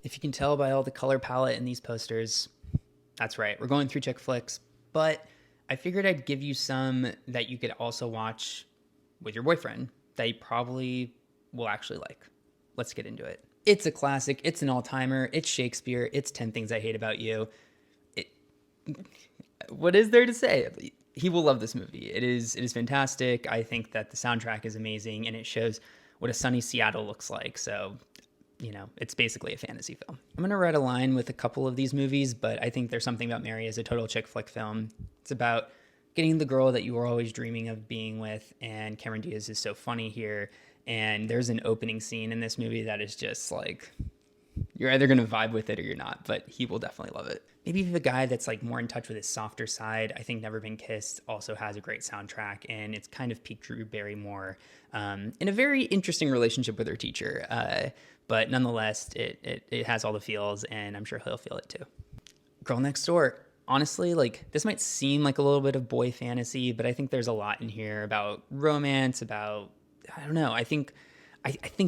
If you can tell by all the color palette in these posters, that's right. We're going through chick flicks, but I figured I'd give you some that you could also watch with your boyfriend that you probably will actually like. Let's get into it. It's a classic. It's an all-timer. It's Shakespeare. It's 10 Things I Hate About You. It, what is there to say? He will love this movie. It is fantastic. I think that the soundtrack is amazing and it shows what a sunny Seattle looks like. So, it's basically a fantasy film. I'm going to write a line with a couple of these movies, but I think there's something about Mary as a total chick flick film. It's about getting the girl that you were always dreaming of being with, and Cameron Diaz is so funny here. And there's an opening scene in this movie that is just like, you're either going to vibe with it or you're not, but he will definitely love it. Maybe if a guy that's like more in touch with his softer side, I think Never Been Kissed also has a great soundtrack, and it's kind of peak Drew Barrymore in a very interesting relationship with her teacher. But nonetheless, it has all the feels, and I'm sure he'll feel it too. Girl Next Door. Honestly, like, this might seem like a little bit of boy fantasy, but I think there's a lot in here about romance, about, I don't know. I think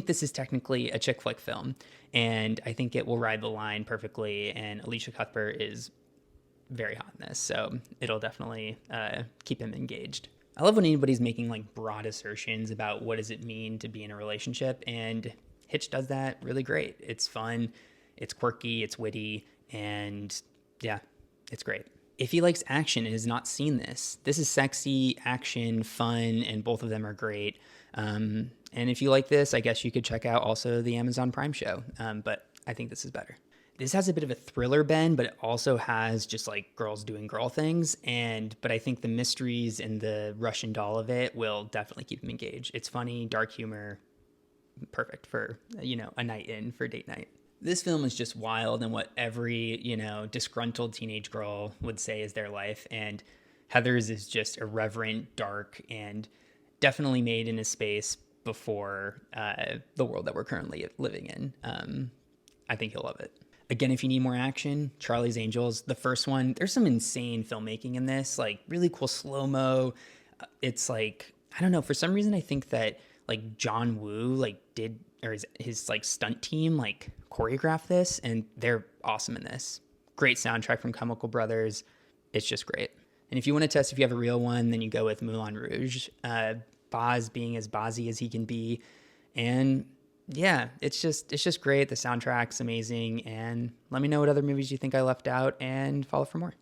this is technically a chick flick film, and I think it will ride the line perfectly. And Alicia Cuthbert is very hot in this, so it'll definitely keep him engaged. I love when anybody's making like broad assertions about what does it mean to be in a relationship, and Hitch does that really great. It's fun, it's quirky, it's witty, and yeah, it's great. If he likes action and has not seen this is sexy, action, fun, and both of them are great. And if you like this, I guess you could check out also the Amazon Prime show. But I think this is better. This has a bit of a thriller bend, but it also has just like girls doing girl things. But I think the mysteries and the Russian doll of it will definitely keep them engaged. It's funny, dark humor, perfect for, a night in for date night. This film is just wild and what every, disgruntled teenage girl would say is their life. And Heather's is just irreverent, dark, and definitely made in a space before the world that we're currently living in. I think you'll love it. Again, if you need more action, Charlie's Angels, the first one, there's some insane filmmaking in this, like really cool slow-mo. It's like, I don't know, for some reason I think that like John Woo like did, or his like stunt team like choreographed this, and they're awesome in this. Great soundtrack from Chemical Brothers. It's just great. And if you want to test if you have a real one, then you go with Moulin Rouge. Boz being as Bozzy as he can be. And yeah, it's just great. The soundtrack's amazing. And let me know what other movies you think I left out and follow for more.